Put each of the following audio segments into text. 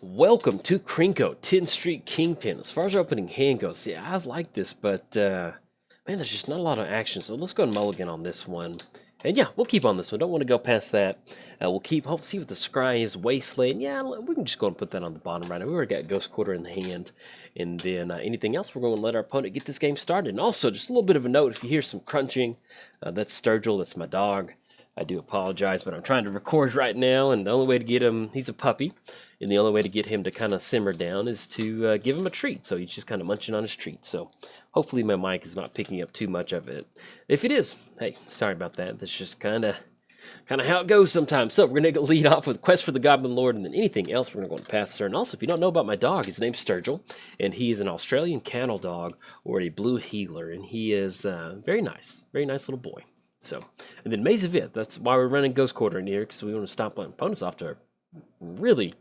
Welcome to Krenko, 10th Street Kingpin. As far as our opening hand goes, yeah, I like this, but man, there's just not a lot of action. So let's go and mulligan on this one. And yeah, we'll keep on this one. Don't want to go past that. We'll keep, hope see what the scry is, Wasteland. Yeah, we can just go and put that on the bottom right now. We already got Ghost Quarter in the hand. And then anything else, we're going to let our opponent get this game started. And also, just a little bit of a note, if you hear some crunching, that's Sturgill, that's my dog. I do apologize, but I'm trying to record right now, and the only way to get him, he's a puppy, and the only way to get him to kind of simmer down is to give him a treat. So he's just kind of munching on his treat. So hopefully my mic is not picking up too much of it. If it is, hey, sorry about that. That's just kind of how it goes sometimes. So we're going to lead off with Quest for the Goblin Lord, and then anything else we're going to go and pass turn. Also, if you don't know about my dog, his name's Sturgill, and he is an Australian cattle dog or a blue heeler, and he is very nice little boy. So, and then Maze of Ith, that's why we're running Ghost Quarter in here, because we want to stop letting opponents off to a really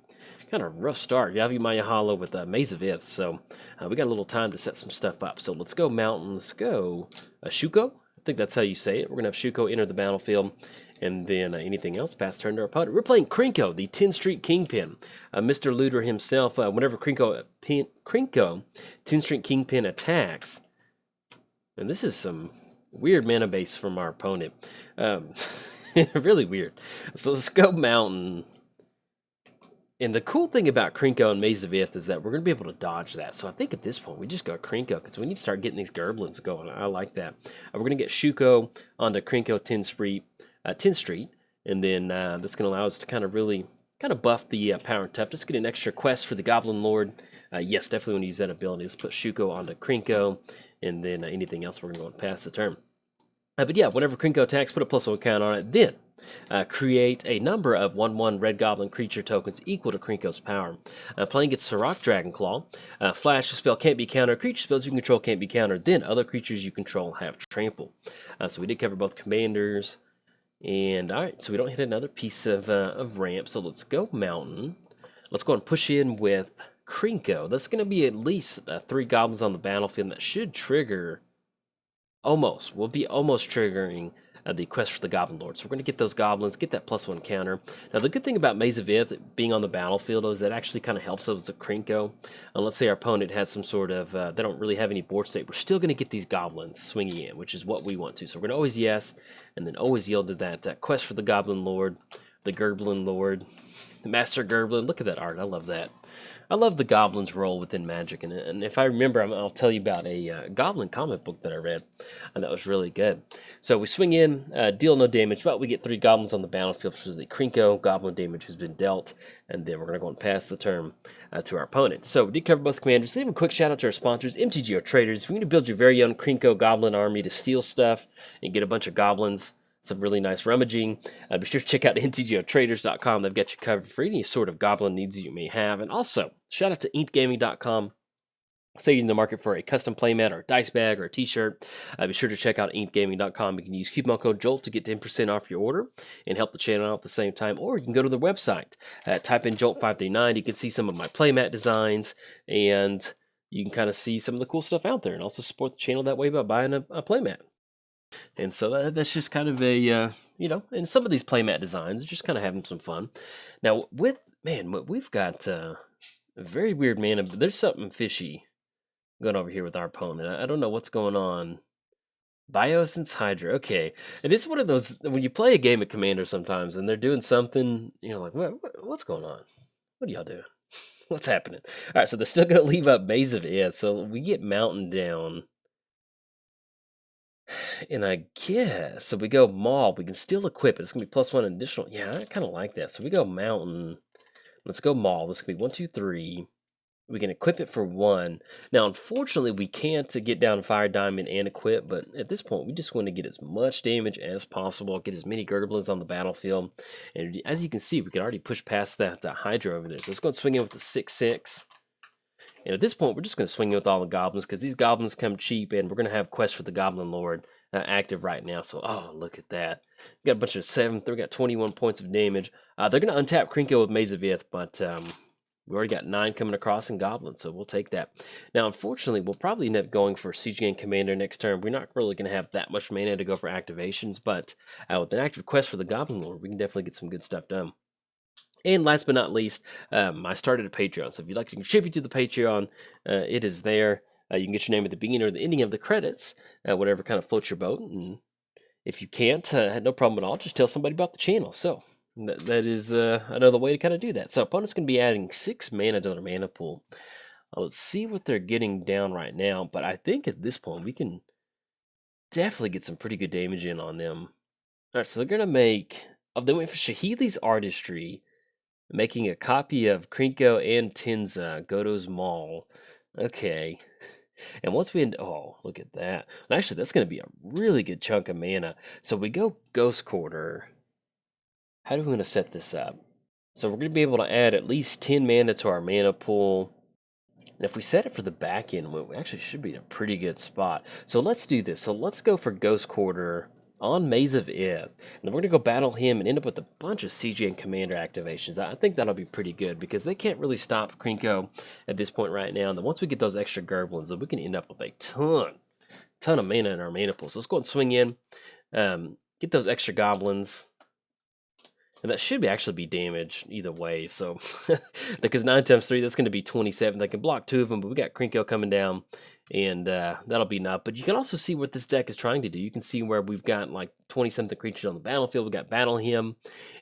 kind of rough start. Yavi Maya Hollow with Maze of Ith, so we got a little time to set some stuff up. So let's go Mountain, let's go Shuko. I think that's how you say it. We're going to have Shuko enter the battlefield, and then anything else, pass turn to our opponent. We're playing Krenko, the 10th Street Kingpin. Mr. Looter himself, whenever Krenko, 10th Street Kingpin attacks, and this is some weird mana base from our opponent. Really weird. So let's go Mountain. And the cool thing about Krenko and Maze of Ith is that we're going to be able to dodge that. So I think at this point we just go Krenko because we need to start getting these Gerblins going. I like that. We're going to get Shuko onto Krenko 10th Street. And then that's going to allow us to kind of really buff the power and toughness. Get an extra quest for the Goblin Lord. Yes, definitely want to use that ability. Let's put Shuko onto Krenko, and then anything else we're going to go and pass the turn. But yeah, whenever Krenko attacks, put a +1 count on it. Then create a number of 1/1 red goblin creature tokens equal to Krenko's power. Playing gets Sirach Dragonclaw. Flash spell can't be countered. Creature spells you control can't be countered. Then other creatures you control have trample. So we did cover both commanders. And alright, so we don't hit another piece of ramp. So let's go Mountain. Let's go and push in with Krenko. That's going to be at least 3 goblins on the battlefield. That should trigger almost. We'll be almost triggering the quest for the Goblin Lord. So we're going to get those goblins, get that +1 counter. Now the good thing about Maze of Ith being on the battlefield is that actually kind of helps us with Krenko. And let's say our opponent has some sort of, they don't really have any board state. We're still going to get these goblins swinging in, which is what we want to. So we're going to always yes, and then always yield to that quest for the Goblin Lord, the Gerblin Lord, the Master Gerblin. Look at that art. I love that. I love the Goblin's role within Magic, and if I remember, I'll tell you about a Goblin comic book that I read, and that was really good. So we swing in, deal no damage, but we get 3 Goblins on the battlefield for the Krenko. Goblin damage has been dealt, and then we're going to go and pass the turn to our opponent. So we did cover both commanders. Leave a quick shout out to our sponsors, MTGOTraders. If you need to build your very own Krenko Goblin army to steal stuff and get a bunch of Goblins, some really nice rummaging. Be sure to check out MTGOTraders.com. They've got you covered for any sort of goblin needs you may have. And also, shout out to inkgaming.com. Say you're in the market for a custom playmat or a dice bag or a t-shirt, be sure to check out inkgaming.com. You can use coupon code JOLT to get 10% off your order and help the channel out at the same time. Or you can go to their website, type in JOLT539. You can see some of my playmat designs, and you can kind of see some of the cool stuff out there, and also support the channel that way by buying a playmat. And so that's just kind of a, and some of these playmat designs, just kind of having some fun. Now, we've got a very weird mana, but there's something fishy going over here with our opponent. I don't know what's going on. Bioessence Hydra, okay. And it's one of those, when you play a game of Commander sometimes, and they're doing something, like, what's going on? What are y'all doing? What's happening? All right, so they're still going to leave up Maze of Ith, so we get Mountain down. And I guess, so we go Maul, we can still equip it. It's going to be +1 additional. Yeah, I kind of like that. So we go Mountain. Let's go Maul. This going to be 1, 2, 3. We can equip it for 1. Now, unfortunately, we can't get down Fire Diamond and equip, but at this point, we just want to get as much damage as possible, get as many Gerblins on the battlefield. And as you can see, we can already push past that Hydra over there. So let's go and swing in with the 6/6. And at this point, we're just going to swing in with all the goblins, because these goblins come cheap, and we're going to have Quest for the Goblin Lord active right now. So, oh, look at that. We got a bunch of 7, we got 21 points of damage. They're going to untap Krenko with Maze of Ith, but we already got 9 coming across in goblins, so we'll take that. Now, unfortunately, we'll probably end up going for Siege Gang Commander next turn. We're not really going to have that much mana to go for activations, but with an active Quest for the Goblin Lord, we can definitely get some good stuff done. And last but not least, I started a Patreon. So if you'd like to contribute to the Patreon, it is there. You can get your name at the beginning or the ending of the credits, whatever kind of floats your boat. And if you can't, no problem at all. Just tell somebody about the channel. So that is another way to kind of do that. So opponent's going to be adding 6 mana to their mana pool. Let's see what they're getting down right now. But I think at this point we can definitely get some pretty good damage in on them. All right, so they're going to make... Oh, they went for Shahili's Artistry, making a copy of Krenko and Tenza, Goto's Maul. Okay. And once we... Oh, look at that. Actually, that's going to be a really good chunk of mana. So we go Ghost Quarter. How do we want to set this up? So we're going to be able to add at least 10 mana to our mana pool. And if we set it for the back end, we actually should be in a pretty good spot. So let's do this. So let's go for Ghost Quarter on Maze of Ith. And we're going to go battle him and end up with a bunch of CG and Commander activations. I think that'll be pretty good because they can't really stop Krenko at this point right now. And then once we get those extra Gerblins, we can end up with a ton of mana in our mana pool. So let's go and swing in, get those extra Goblins. And that should actually be damage either way. So, because 9 times 3, that's going to be 27. They can block 2 of them, but we got Krenko coming down, and that'll be enough. But you can also see what this deck is trying to do. You can see where we've got like 20-something creatures on the battlefield. We've got Battle Him,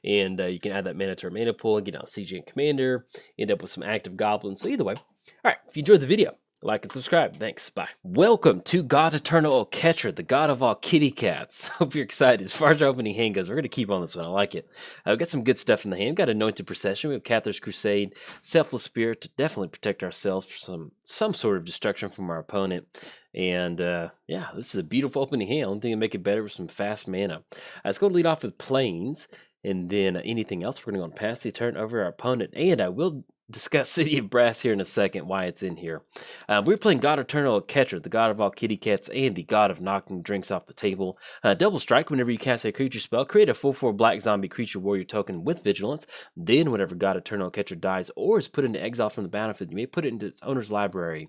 and you can add that mana to our mana pool and get out CG and Commander, end up with some active Goblins. So either way, all right, if you enjoyed the video, like and subscribe. Thanks. Bye. Welcome to God Eternal Oketra, the god of all kitty cats. Hope you're excited. As far as our opening hand goes, we're going to keep on this one. I like it. We've got some good stuff in the hand. We've got Anointed Procession. We have Cathar's Crusade, Selfless Spirit to definitely protect ourselves from some sort of destruction from our opponent. And yeah, this is a beautiful opening hand. Only thing to make it better with some fast mana. Let's go lead off with Plains. And then anything else, we're going to go and pass the turn over our opponent. And I will discuss City of Brass here in a second, why it's in here. We're playing God Eternal Oketra, the god of all kitty cats and the god of knocking drinks off the table. Double strike whenever you cast a creature spell. Create a 4/4 black zombie creature warrior token with vigilance. Then whenever God Eternal Oketra dies or is put into exile from the battlefield, you may put it into its owner's library.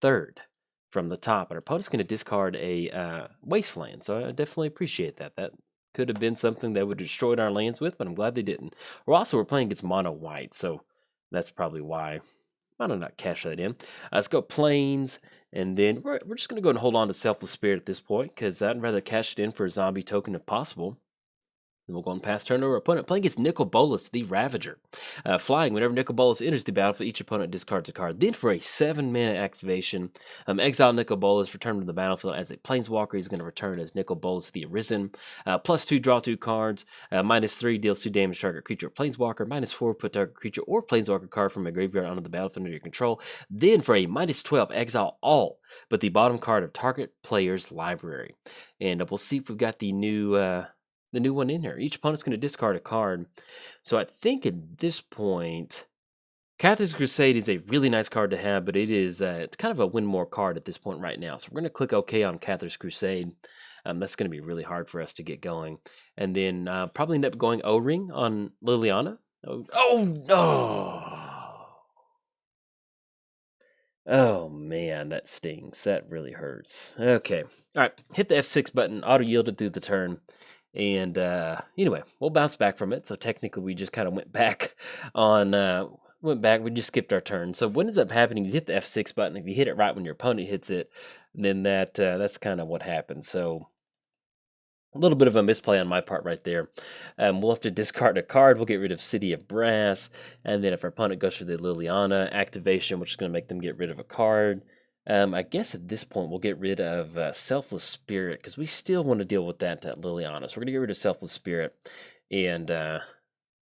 Third from the top. And our opponent's going to discard a wasteland. So I definitely appreciate that. That could have been something that would have destroyed our lands with, but I'm glad they didn't. We're playing against mono white, so that's probably why. Why not cash that in? Let's go Plains, and then we're just going to go and hold on to Selfless Spirit at this point, because I'd rather cash it in for a zombie token if possible. Then we'll go and pass turn over opponent. Playing against Nicol Bolas, the Ravager. Flying, whenever Nicol Bolas enters the battlefield, each opponent discards a card. Then for a 7-mana activation, exile Nicol Bolas, return to the battlefield as a Planeswalker. He's going to return as Nicol Bolas, the Arisen. +2, draw 2 cards. -3, deals 2 damage to target creature or Planeswalker. -4, put target creature or Planeswalker card from a graveyard onto the battlefield under your control. Then for a -12, exile all but the bottom card of target player's library. And we'll see if we've got the new one in here. Each opponent's going to discard a card. So I think at this point, Cathar's Crusade is a really nice card to have, but it is kind of a win more card at this point right now. So we're going to click OK on Cathar's Crusade. That's going to be really hard for us to get going. And then probably end up going O-Ring on Liliana. Oh, no! Oh, man, that stings. That really hurts. Okay. All right, hit the F6 button, auto-yielded through the turn. And anyway, we'll bounce back from it. So technically, we just kind of went back on, we just skipped our turn. So what ends up happening is you hit the F6 button. If you hit it right when your opponent hits it, then that's kind of what happens. So a little bit of a misplay on my part right there. We'll have to discard a card. We'll get rid of City of Brass. And then if our opponent goes for the Liliana activation, which is going to make them get rid of a card. I guess at this point we'll get rid of Selfless Spirit because we still want to deal with that Liliana. So we're going to get rid of Selfless Spirit and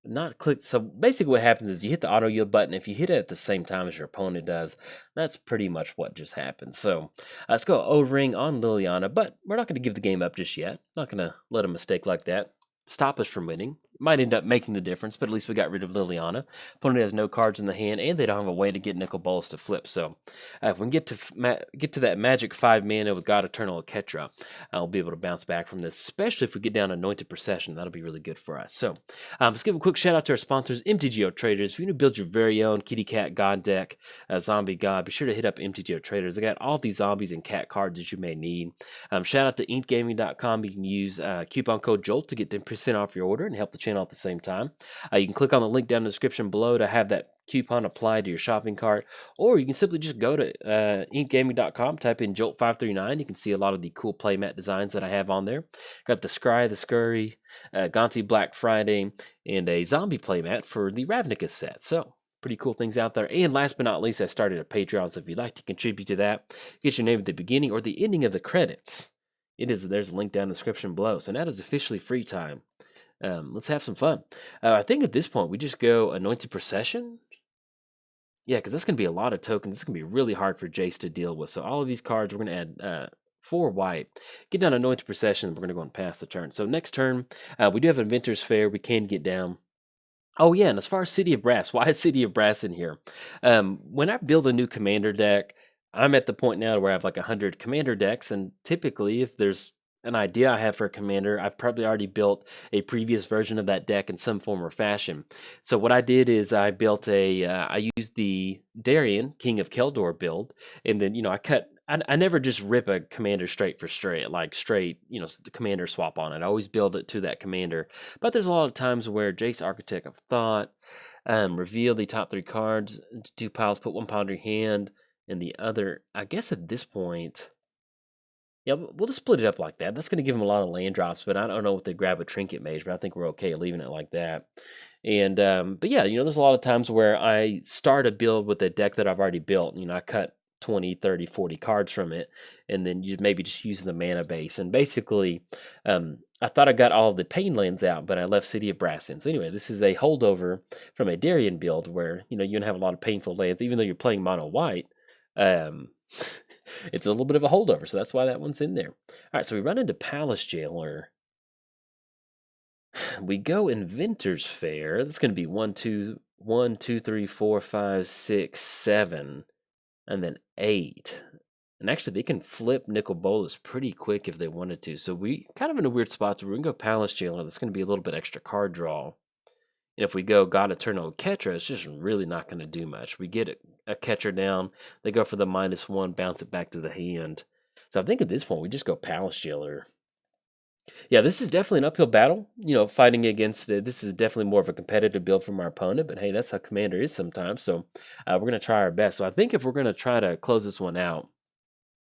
not click. So basically what happens is you hit the auto yield button. If you hit it at the same time as your opponent does, that's pretty much what just happened. So let's go O-Ring on Liliana, but we're not going to give the game up just yet. Not going to let a mistake like that stop us from winning. Might end up making the difference, but at least we got rid of Liliana. Opponent has no cards in the hand, and they don't have a way to get Nicol Bolas to flip. So if we can get to that magic 5 mana with God Eternal Oketra, I'll be able to bounce back from this, especially if we get down Anointed Procession. That'll be really good for us. So let's give a quick shout out to our sponsors, MTGOTraders. If you're going to build your very own kitty cat god deck, zombie god, be sure to hit up MTGOTraders. They got all these zombies and cat cards that you may need. Shout out to inkgaming.com. You can use coupon code JOLT to get 10% off your order and help the channel at the same time. You can click on the link down in the description below to have that coupon applied to your shopping cart, or you can simply just go to inkgaming.com, type in Jolt539. You can see a lot of the cool playmat designs that I have on there. Got the Scry, the Scurry, Gonti Black Friday, and a zombie playmat for the Ravnica set. So pretty cool things out there. And last but not least, I started a Patreon, so if you'd like to contribute to that, get your name at the beginning or the ending of the credits. There's a link down in the description below. So now it is officially free time. Let's have some fun. I think at this point we just go Anointed Procession. Yeah, because that's going to be a lot of tokens. It's going to be really hard for Jace to deal with. So all of these cards, we're going to add 4 white. Get down Anointed Procession, and we're going to go and pass the turn. So next turn, we do have Inventor's Fair. We can get down. Oh yeah, and as far as City of Brass, why is City of Brass in here? When I build a new commander deck, I'm at the point now where I have like 100 commander decks, and typically if there's an idea I have for a commander, I've probably already built a previous version of that deck in some form or fashion. So what I did is I built I used the Darien, King of Keldor build, and then, I never just rip a commander straight for straight, the commander swap on it. I always build it to that commander. But there's a lot of times where Jace, Architect of Thought, reveal the top 3 cards into 2 piles, put 1 pile in your hand, and the other, I guess at this point, yeah, we'll just split it up like that. That's going to give them a lot of land drops, but I don't know if they grab a Trinket Mage, but I think we're okay leaving it like that. And, but yeah, there's a lot of times where I start a build with a deck that I've already built. I cut 20, 30, 40 cards from it, and then you maybe just using the mana base. And basically, I thought I got all the pain lands out, but I left City of Brass in. So anyway, this is a holdover from a Darien build where, you're going to have a lot of painful lands, even though you're playing mono white. It's a little bit of a holdover, so that's why that one's in there. All right, so we run into Palace Jailer. We go Inventor's Fair. That's going to be 1, 2, 3, 4, 5, 6, 7, and then 8. And actually, they can flip Nicol Bolas pretty quick if they wanted to. So we kind of in a weird spot. So we're going to go Palace Jailer. That's going to be a little bit extra card draw. And if we go God Eternal Oketra, it's just really not going to do much. We get a catcher down. They go for the -1, bounce it back to the hand. So I think at this point, we just go Palace Jailer. Yeah, this is definitely an uphill battle. Fighting against this is definitely more of a competitive build from our opponent. But hey, that's how Commander is sometimes. So we're going to try our best. So I think if we're going to try to close this one out,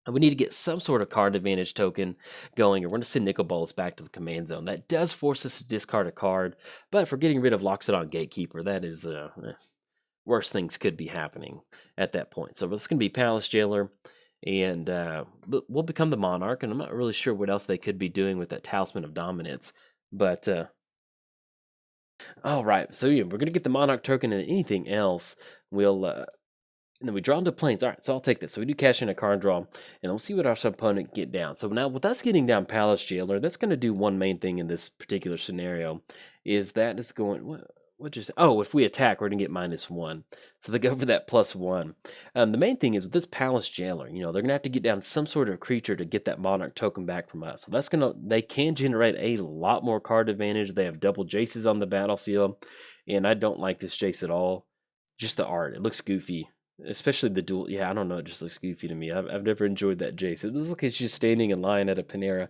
we need to get some sort of card advantage token going, or we're going to send Nicol Bolas back to the command zone. That does force us to discard a card, but for getting rid of Loxodon Gatekeeper, that is, worse things could be happening at that point. So this going to be Palace Jailer, and we'll become the Monarch, and I'm not really sure what else they could be doing with that Talisman of Dominance, but... all right, so yeah, we're going to get the Monarch token, and anything else, we'll... and then we draw into planes. All right, so I'll take this. So we do cash in a card draw, and we'll see what our opponent get down. So now with us getting down Palace Jailer, that's going to do one main thing in this particular scenario, is that it's going... if we attack, we're going to get -1. So they go for that +1. The main thing is with this Palace Jailer, they're going to have to get down some sort of creature to get that Monarch token back from us. So they can generate a lot more card advantage. They have double Jaces on the battlefield, and I don't like this Jace at all. Just the art, it looks goofy. Especially the duel. Yeah, I don't know. It just looks goofy to me. I've never enjoyed that Jace. It looks like he's just standing in line at a Panera.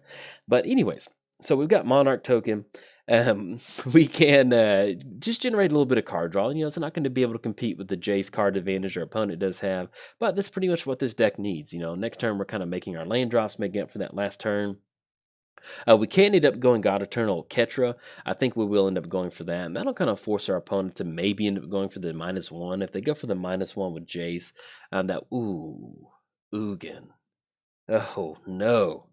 But anyways, so we've got Monarch token. We can just generate a little bit of card draw. It's not going to be able to compete with the Jace card advantage our opponent does have. But that's pretty much what this deck needs. Next turn we're kind of making our land drops, making up for that last turn. We can end up going God Eternal Oketra. I think we will end up going for that. And that'll kind of force our opponent to maybe end up going for the -1. If they go for the -1 with Jace, Ugin. Oh, no.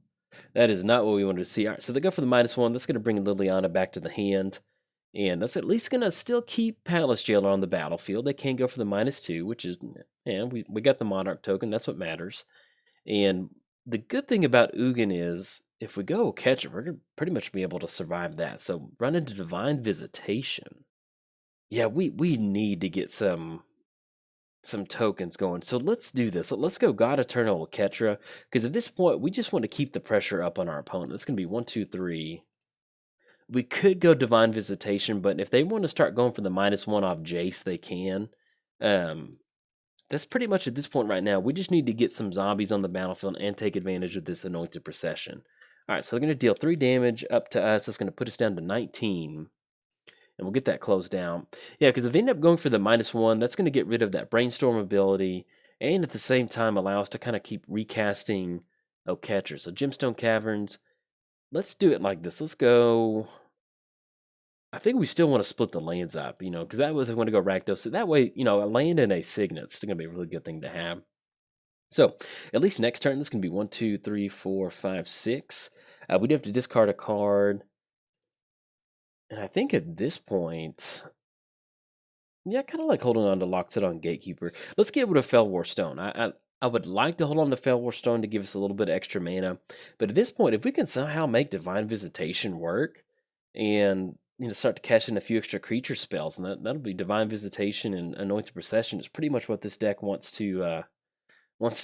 That is not what we wanted to see. All right, so they go for the -1. That's going to bring Liliana back to the hand. And that's at least going to still keep Palace Jailer on the battlefield. They can go for the -2, which is, we got the Monarch token. That's what matters. And the good thing about Ugin is, if we go catch it, we're going to pretty much be able to survive that. So run into Divine Visitation. Yeah, we need to get some tokens going. So let's do this. Let's go God Eternal Oketra, because at this point, we just want to keep the pressure up on our opponent. That's going to be 1, 2, 3. We could go Divine Visitation, but if they want to start going for the -1 off Jace, they can. That's pretty much at this point right now. We just need to get some zombies on the battlefield and take advantage of this Anointed Procession. All right, so they're going to deal 3 damage up to us. That's going to put us down to 19. and we'll get that closed down. Yeah, because if they end up going for the -1, that's going to get rid of that brainstorm ability, and at the same time allow us to kind of keep recasting Oketra. So Gemstone Caverns, let's do it like this. Let's go. I think we still want to split the lands up, because that way we want to go Rakdos. So that way, a land and a Signet's still going to be a really good thing to have. So at least next turn, this can be 1, 2, 3, 4, 5, 6. We do have to discard a card. And I think at this point, yeah, kind of like holding on to Loxodon Gatekeeper. Let's get rid of Fellwar Stone. I would like to hold on to Fellwar Stone to give us a little bit of extra mana. But at this point, if we can somehow make Divine Visitation work and start to cash in a few extra creature spells, and that'll be Divine Visitation and Anointed Procession is pretty much what this deck wants to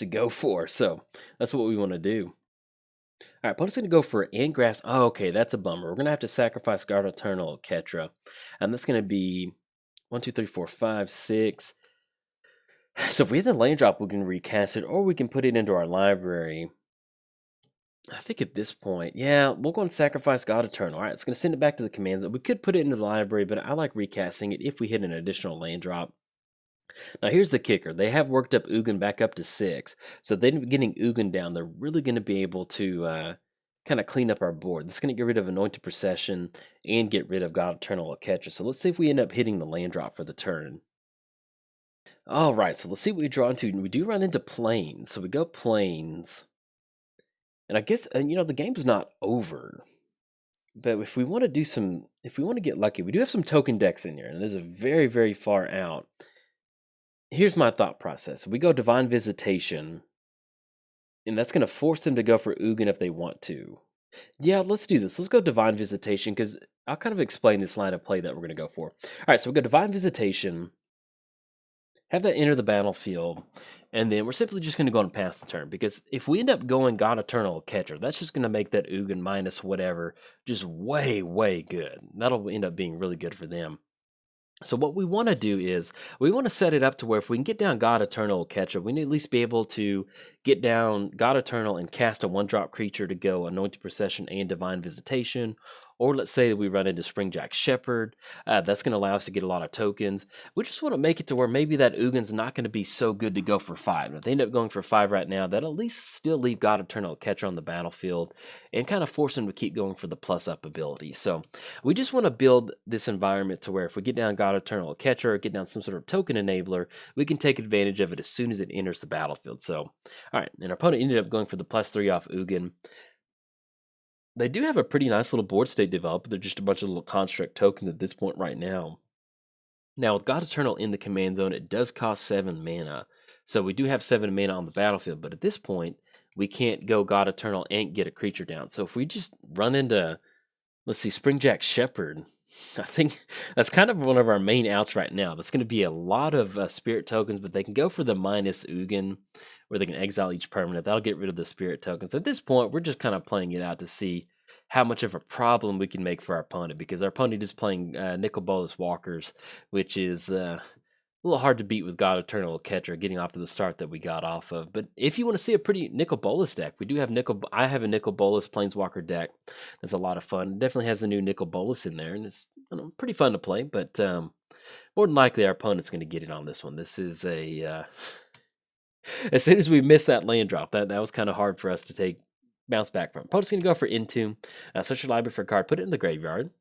go for. So that's what we want to do. All right, opponent's going to go for Ingrass. Oh, okay, that's a bummer. We're going to have to sacrifice Guard Eternal Oketra. And that's going to be 1, 2, 3, 4, 5, 6. So if we have the land drop, we can recast it, or we can put it into our library. I think at this point, yeah, we'll go and sacrifice God Eternal. All right, it's going to send it back to the command zone. We could put it into the library, but I like recasting it if we hit an additional land drop. Now here's the kicker. They have worked up Ugin back up to 6. So then getting Ugin down, they're really going to be able to kind of clean up our board. This is going to get rid of Anointed Procession and get rid of God Eternal Oketra. So let's see if we end up hitting the land drop for the turn. All right, so let's see what we draw into. We do run into Plains. So we go Plains. And I guess, the game's not over. But if we want to do if we want to get lucky, we do have some token decks in here. And those are very, very far out. Here's my thought process. We go Divine Visitation, and that's going to force them to go for Ugin if they want to. Yeah, let's do this. Let's go Divine Visitation, because I'll kind of explain this line of play that we're going to go for. All right, so we go Divine Visitation, have that enter the battlefield, and then we're simply just going to go and pass the turn, because if we end up going God Eternal Oketra, that's just going to make that Ugin minus whatever just way, way good. That'll end up being really good for them. So what we want to do is we want to set it up to where if we can get down God Eternal Oketra, we need to at least be able to get down God Eternal and cast a 1-drop creature to go Anointed Procession and Divine Visitation. Or let's say that we run into Springjack Shepherd. That's going to allow us to get a lot of tokens. We just want to make it to where maybe that Ugin's not going to be so good to go for 5. If they end up going for 5 right now, that'll at least still leave God Eternal Oketra on the battlefield and kind of force them to keep going for the plus-up ability. So we just want to build this environment to where if we get down God Eternal Oketra or get down some sort of token enabler, we can take advantage of it as soon as it enters the battlefield. So, all right, and our opponent ended up going for the +3 off Ugin. They do have a pretty nice little board state developed. They're just a bunch of little construct tokens at this point right now. Now, with God Eternal in the command zone, it does cost 7 mana. So we do have 7 mana on the battlefield, but at this point, we can't go God Eternal and get a creature down. So if we just run into, let's see, Springjack Shepherd, I think that's kind of one of our main outs right now. That's going to be a lot of spirit tokens, but they can go for the minus Ugin, where they can exile each permanent. That'll get rid of the spirit tokens. At this point, we're just kind of playing it out to see how much of a problem we can make for our opponent, because our opponent is playing Nicol Bolas Walkers, which is a little hard to beat with God Eternal Oketra getting off to the start that we got off of. But if you want to see a pretty Nicol Bolas deck, we do have I have a Nicol Bolas Planeswalker deck. That's a lot of fun. It definitely has the new Nicol Bolas in there, and it's pretty fun to play. But more than likely, our opponent's going to get it on this one. This is a as soon as we miss that land drop, that was kind of hard for us to bounce back from. Opponent's going to go for Entomb, search your library for a card, put it in the graveyard.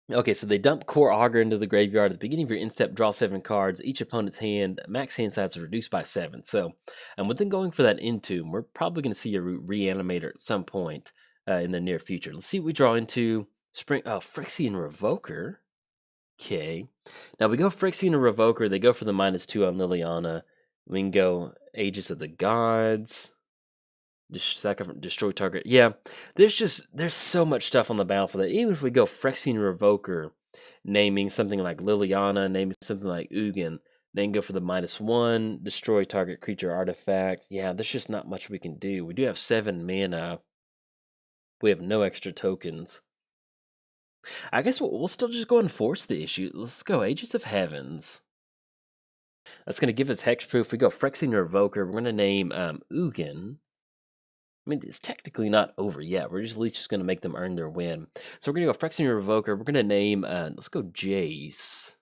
Okay, so they dump Core Augur into the graveyard. At the beginning of your in-step, draw 7 cards. Each opponent's max hand size is reduced by 7. So, with them going for that Entomb, we're probably going to see a Reanimator at some point in the near future. Let's see what we draw into. Phyrexian Revoker. Okay. Now we go Phyrexian Revoker. They go for the -2 on Liliana. We can go Aegis of the Gods. Destroy target. Yeah, there's so much stuff on the battlefield that even if we go Phyrexian Revoker, naming something like Liliana, naming something like Ugin, then go for the -1, destroy target creature artifact. Yeah, there's just not much we can do. We do have 7 mana. We have no extra tokens. I guess we'll still just go and force the issue. Let's go Aegis of Heavens. That's going to give us hexproof. We go Phyrexian Revoker. We're going to name Ugin. I mean, it's technically not over yet. We're just at least just going to make them earn their win. So we're going to go Phyrexian Revoker. We're going to name, let's go Jace.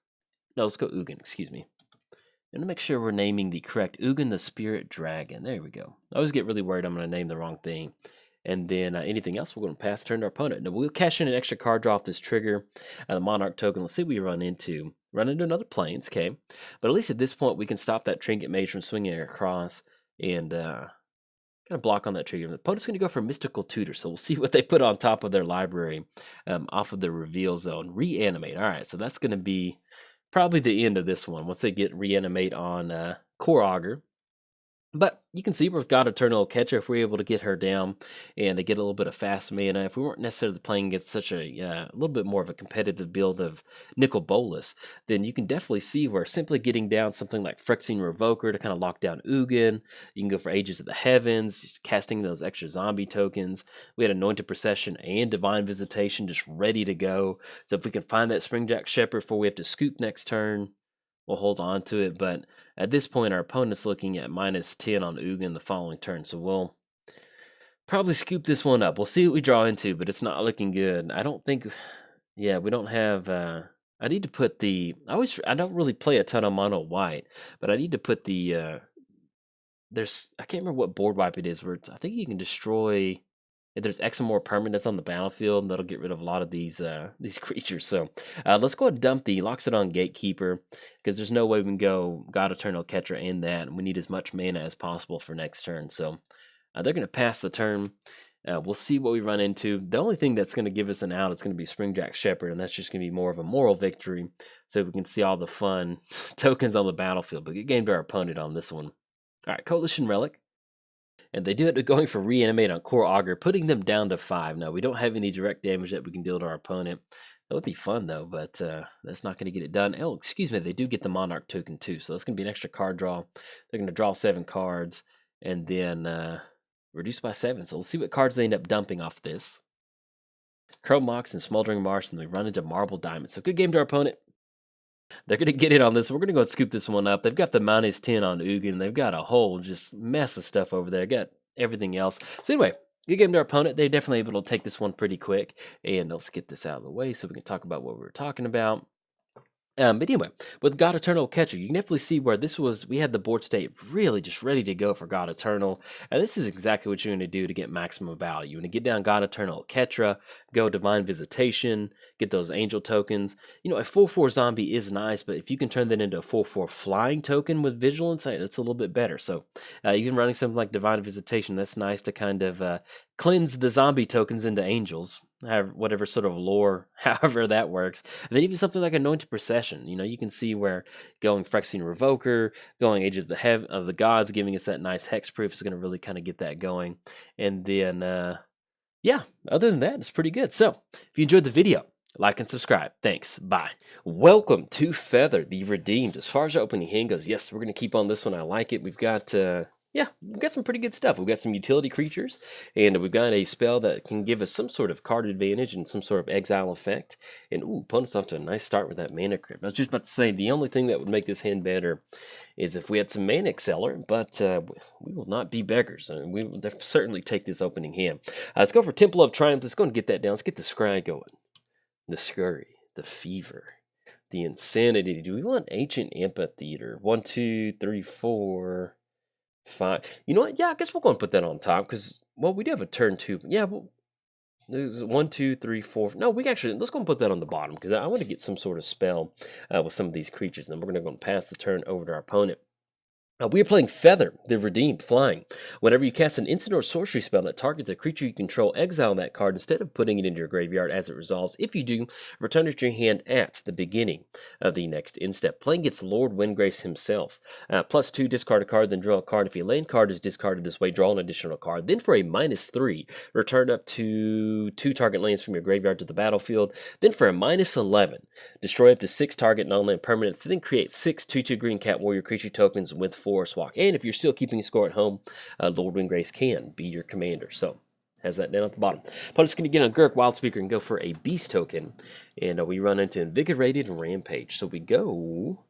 No, let's go Ugin, excuse me. I'm going to make sure we're naming the correct Ugin the Spirit Dragon. There we go. I always get really worried I'm going to name the wrong thing. And then anything else, we're going to pass turn to our opponent. Now, we'll cash in an extra card draw off this trigger, the Monarch token. Let's see what we run into. Run into another Plains, okay. But at least at this point, we can stop that Trinket Mage from swinging across and kind of block on that trigger. The opponent's going to go for Mystical Tutor, so we'll see what they put on top of their library off of the reveal zone. Reanimate. All right, so that's going to be probably the end of this one once they get Reanimate on Core Augur. But you can see with God Eternal Oketra, if we're able to get her down and to get a little bit of fast mana, if we weren't necessarily playing against such a little bit more of a competitive build of Nicol Bolas, then you can definitely see where simply getting down something like Phyrexian Revoker to kind of lock down Ugin, you can go for Ages of the Heavens, just casting those extra zombie tokens. We had Anointed Procession and Divine Visitation just ready to go. So if we can find that Springjack Shepherd before we have to scoop next turn, we'll hold on to it. But at this point, our opponent's looking at -10 on Ugin the following turn. So we'll probably scoop this one up. We'll see what we draw into, but it's not looking good. I don't think... Yeah, we don't have... I need to put the... I don't really play a ton of mono white, but I need to put the... I can't remember what board wipe it is, where I think you can destroy... If there's X or more permanents on the battlefield, that'll get rid of a lot of these creatures. So let's go ahead and dump the Loxodon Gatekeeper, because there's no way we can go God Eternal Oketra and that, and we need as much mana as possible for next turn. So they're going to pass the turn. We'll see what we run into. The only thing that's going to give us an out is going to be Springjack Shepherd, and that's just going to be more of a moral victory, so we can see all the fun tokens on the battlefield. But good game to our opponent on this one. All right, Coalition Relic. And they do it going for Reanimate on Core Augur, putting them down to 5. Now, we don't have any direct damage that we can deal to our opponent. That would be fun, though, but that's not going to get it done. Oh, excuse me, they do get the Monarch token, too, so that's going to be an extra card draw. They're going to draw 7 cards, and then reduce by 7. So we'll see what cards they end up dumping off this. Chrome Mox and Smoldering Marsh, and we run into Marble Diamond. So good game to our opponent. They're going to get it on this. We're going to go and scoop this one up. They've got the -10 on Ugin. They've got a whole just mess of stuff over there. Got everything else. So anyway, good game to our opponent. They're definitely able to take this one pretty quick. And let's get this out of the way so we can talk about what we were talking about. But anyway, with God Eternal Oketra, you can definitely see where this was, we had the board state really just ready to go for God Eternal, and this is exactly what you're going to do to get maximum value. You're going to get down God Eternal Oketra, go Divine Visitation, get those Angel tokens. You know, a 4/4 zombie is nice, but if you can turn that into a 4/4 flying token with Vigilance, that's a little bit better. So even running something like Divine Visitation, that's nice to kind of cleanse the zombie tokens into angels, whatever sort of lore, however that works. And then even something like Anointed Procession, you know, you can see where going Phyrexian Revoker, going Age of the Gods, giving us that nice hexproof is going to really kind of get that going. And then, yeah, other than that, it's pretty good. So if you enjoyed the video, like and subscribe. Thanks. Bye. Welcome to Feather, the Redeemed. As far as our opening hand goes, yes, we're going to keep on this one. I like it. We've got... yeah, we've got some pretty good stuff. We've got some utility creatures, and we've got a spell that can give us some sort of card advantage and some sort of exile effect. And, ooh, opponent's off to a nice start with that Mana Crypt. I was just about to say, the only thing that would make this hand better is if we had some Mana Acceler, but we will not be beggars. I mean, we will certainly take this opening hand. Let's go for Temple of Triumph. Let's go and get that down. Let's get the Scry going. The Scurry, the Fever, the Insanity. Do we want Ancient Amphitheater? 1, 2, 3, 4... 5. You know what? Yeah, I guess we're going to put that on top because, well, we do have a turn 2. Yeah, well, there's 1, 2, 3, 4. No, we actually, let's go and put that on the bottom because I want to get some sort of spell with some of these creatures. And then we're going to go and pass the turn over to our opponent. We are playing Feather, the Redeemed, Flying. Whenever you cast an instant or sorcery spell that targets a creature you control, exile that card instead of putting it into your graveyard as it resolves. If you do, return it to your hand at the beginning of the next end step. Playing against Lord Windgrace himself. +2, discard a card, then draw a card. If your land card is discarded this way, draw an additional card. Then for a -3, return up to 2 target lands from your graveyard to the battlefield. Then for a -11, destroy up to 6 target non-land permanents. Then create 6 2/2 green cat warrior creature tokens with Forest Walk. And if you're still keeping score at home, Lord Windgrace can be your commander. So, has that down at the bottom. Opponent's going to get on Gurk Wildspeaker and go for a Beast token. And we run into Invigorated Rampage. So we go...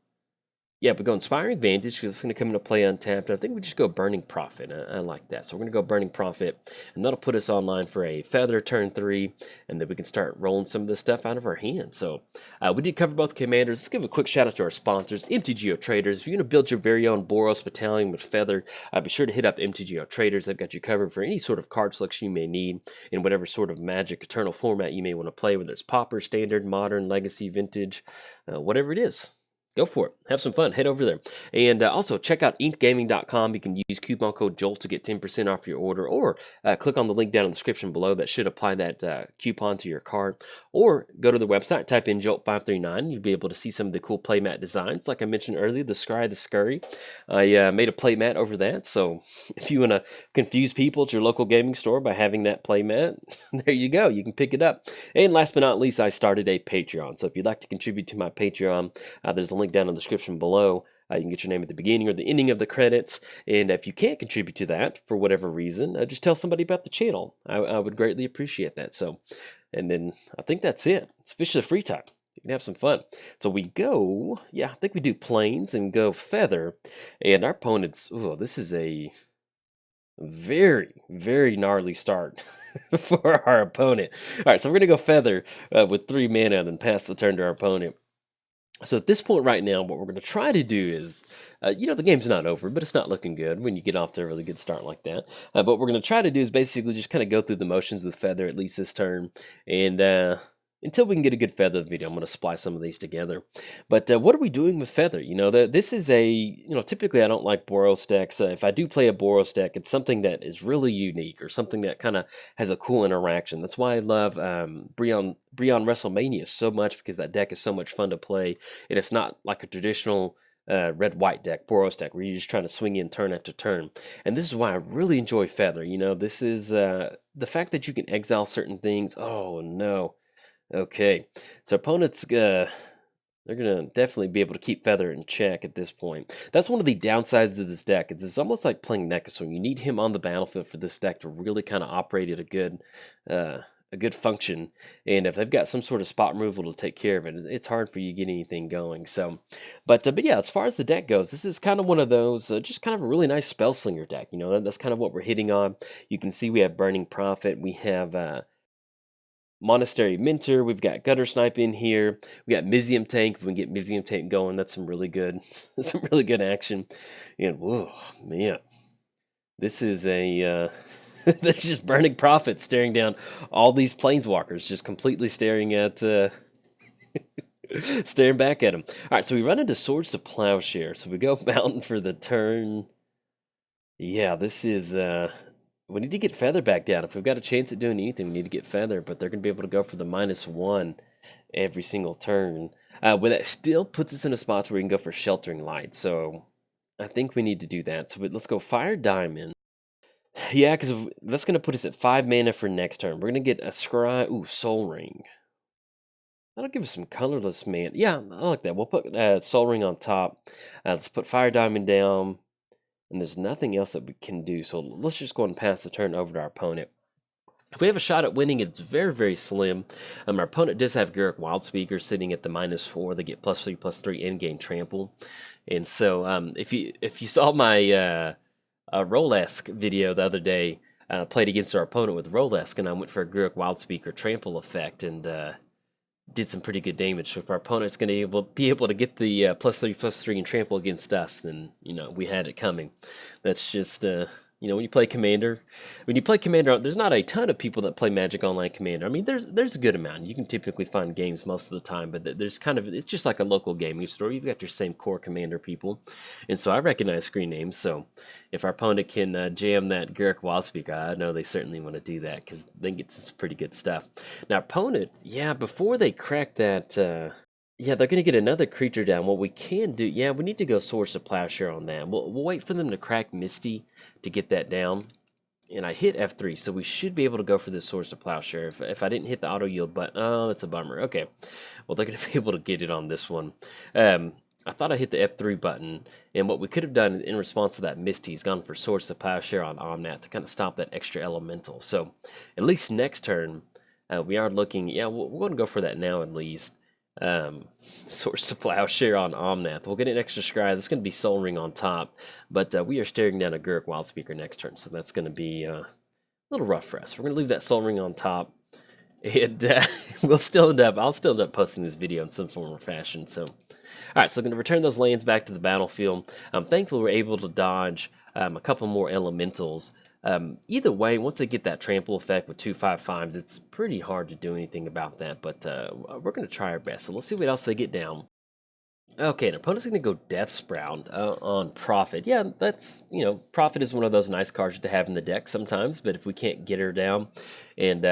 yeah, we go Inspiring Vantage because it's going to come into play untapped. I think we just go Burning Prophet. I like that. So we're going to go Burning Prophet, and that'll put us online for a Feather turn 3, and then we can start rolling some of this stuff out of our hand. So we did cover both commanders. Let's give a quick shout out to our sponsors, MTGOTraders. If you're going to build your very own Boros Battalion with Feather, be sure to hit up MTGOTraders. They've got you covered for any sort of card selection you may need in whatever sort of Magic Eternal format you may want to play, whether it's Pauper, Standard, Modern, Legacy, Vintage, whatever it is. Go for it. Have some fun. Head over there. And also, check out inkgaming.com. You can use coupon code JOLT to get 10% off your order, or click on the link down in the description below. That should apply that coupon to your card. Or go to the website, type in JOLT539. You'll be able to see some of the cool playmat designs. Like I mentioned earlier, the Scry, the Scurry. I made a playmat over that. So if you want to confuse people at your local gaming store by having that playmat, there you go. You can pick it up. And last but not least, I started a Patreon. So if you'd like to contribute to my Patreon, there's a link down in the description below. You can get your name at the beginning or the ending of the credits. And if you can't contribute to that for whatever reason, just tell somebody about the channel. I would greatly appreciate that. So, and then I think that's it. It's officially free time. You can have some fun. So we go, yeah, I think we do Plains and go Feather. And our opponents, oh, this is a very, very gnarly start for our opponent. All right, so we're going to go Feather with 3 mana and then pass the turn to our opponent. So at this point right now, what we're going to try to do is, the game's not over, but it's not looking good when you get off to a really good start like that. But what we're going to try to do is basically just kind of go through the motions with Feather, at least this turn. And until we can get a good Feather video, I'm going to splice some of these together. But what are we doing with Feather? This is typically I don't like Boros decks. If I do play a Boros deck, it's something that is really unique or something that kind of has a cool interaction. That's why I love Brionne WrestleMania so much, because that deck is so much fun to play. And it's not like a traditional red-white deck, Boros deck, where you're just trying to swing in turn after turn. And this is why I really enjoy Feather. This is the fact that you can exile certain things. Oh, no. Okay, so opponents, they're going to definitely be able to keep Feather in check at this point. That's one of the downsides of this deck. It's almost like playing Nekaswing. You need him on the battlefield for this deck to really kind of operate at a good function. And if they've got some sort of spot removal to take care of it, it's hard for you to get anything going. So, but yeah, as far as the deck goes, this is kind of one of those, just kind of a really nice spell-slinger deck. That's kind of what we're hitting on. You can see we have Burning Prophet. We have Monastery Mentor, we've got Gutter Snipe in here. We got Mizium Tank. If we can get Mizium Tank going, that's some really good, action. And whoa, man, this is a there's just Burning Prophet staring down all these Planeswalkers, just completely staring at staring back at him. All right, so we run into Swords to Plowshare. So we go Mountain for the turn. Yeah, this is we need to get Feather back down. If we've got a chance at doing anything, we need to get Feather, but they're going to be able to go for the -1 every single turn. But that still puts us in a spot where we can go for Sheltering Light, so I think we need to do that. So let's go Fire Diamond. Yeah, because that's going to put us at 5 mana for next turn. We're going to get a Scry. Ooh, Soul Ring. That'll give us some colorless mana. Yeah, I like that. We'll put Soul Ring on top. Let's put Fire Diamond down. And there's nothing else that we can do, so let's just go and pass the turn over to our opponent. If we have a shot at winning, it's very, very slim. Our opponent does have Garruk Wildspeaker sitting at the -4. They get +3/+3 and gain trample. And so if you saw my Rolesk video the other day, played against our opponent with Rolesk, and I went for a Garruk Wildspeaker trample effect, and did some pretty good damage. So if our opponent's going to be able to get the +3/+3 and trample against us, then we had it coming. That's just when you play Commander, there's not a ton of people that play Magic Online Commander. I mean, there's a good amount. You can typically find games most of the time, but there's it's just like a local gaming store. You've got your same core Commander people, and so I recognize screen names. So if our opponent can jam that Garruk Wildspeaker, I know they certainly want to do that, because they get some pretty good stuff. Now, opponent, yeah, before they crack that. Yeah, they're going to get another creature down. What we can do, yeah, we need to go Swords to Plowshare on that. We'll wait for them to crack Misty to get that down. And I hit F3, so we should be able to go for this Swords to Plowshare. If I didn't hit the auto yield button, oh, that's a bummer. Okay, well, they're going to be able to get it on this one. I thought I hit the F3 button, and what we could have done in response to that Misty is gone for Swords to Plowshare on Omnath to kind of stop that extra elemental. So at least next turn, we are looking, yeah, we're going to go for that now at least. Source to Plowshare on Omnath. We'll get an extra scry. That's going to be Soul Ring on top, but we are staring down a Gurk Wildspeaker next turn, so that's going to be a little rough for us. We're going to leave that Soul Ring on top. And I'll still end up posting this video in some form or fashion. So, all right, so I'm going to return those lands back to the battlefield. I'm thankful we're able to dodge a couple more elementals. Either way, once they get that trample effect with 2/5/5s, it's pretty hard to do anything about that. But we're going to try our best. So let's see what else they get down. Okay, an opponent's going to go Death Sprout on Prophet. Yeah, that's, Prophet is one of those nice cards to have in the deck sometimes. But if we can't get her down and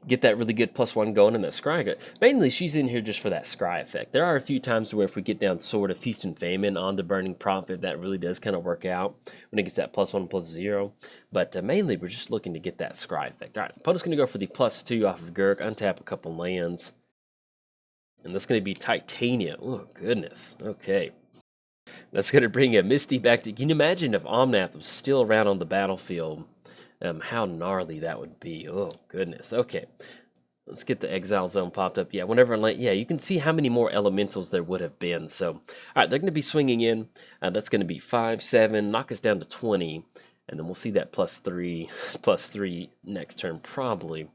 get that really good +1 going in that scry. Mainly, she's in here just for that scry effect. There are a few times where if we get down Sword of Feast and Famine on the Burning Prophet, that really does kind of work out when it gets that +1/+0. But mainly, we're just looking to get that scry effect. All right, opponent's going to go for the +2 off of Gurk, untap a couple lands. And that's going to be Titania. Oh, goodness. Okay. That's going to bring a Misty back to... Can you imagine if Omnath was still around on the battlefield? How gnarly that would be. Oh, goodness. Okay. Let's get the Exile Zone popped up. Yeah, you can see how many more elementals there would have been. So, all right, they're going to be swinging in. That's going to be 5, 7, knock us down to 20. And then we'll see that +3 next turn, probably.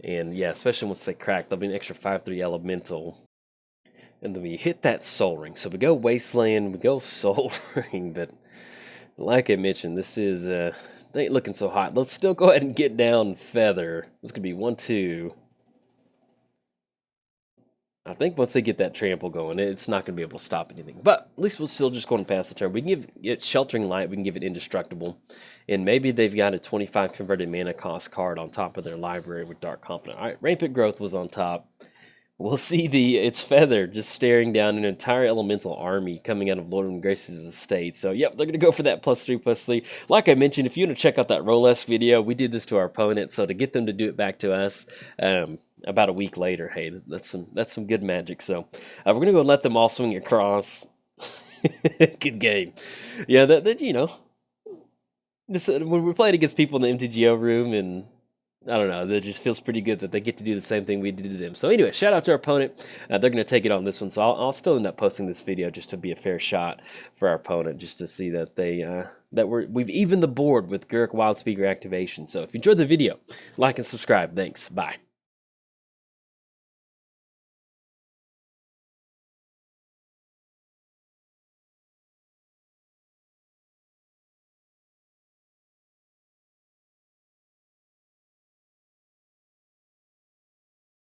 And, yeah, especially once they crack, there'll be an extra 5/3 elemental. And then we hit that Soul Ring. So we go Wasteland, we go Soul Ring, but like I mentioned, this is... they ain't looking so hot. Let's still go ahead and get down Feather. This could be 1, 2. I think once they get that trample going, it's not going to be able to stop anything. But at least we'll still just go and pass the turn. We can give it Sheltering Light. We can give it Indestructible. And maybe they've got a 25 converted mana cost card on top of their library with Dark Confidant. All right, Rampant Growth was on top. We'll see its Feather just staring down an entire elemental army coming out of Lord of Grace's estate. So, yep, they're going to go for that +3/+3. Like I mentioned, if you want to check out that Roll-S video, we did this to our opponent. So, to get them to do it back to us about a week later, hey, that's some good magic. So, we're going to go let them all swing across. Good game. Yeah, when we're playing against people in the MTGO room and... I don't know, that just feels pretty good that they get to do the same thing we did to them. So anyway, shout out to our opponent. They're going to take it on this one, so I'll still end up posting this video just to be a fair shot for our opponent, just to see that we've evened the board with Gurk Wildspeaker activation. So if you enjoyed the video, like and subscribe. Thanks. Bye.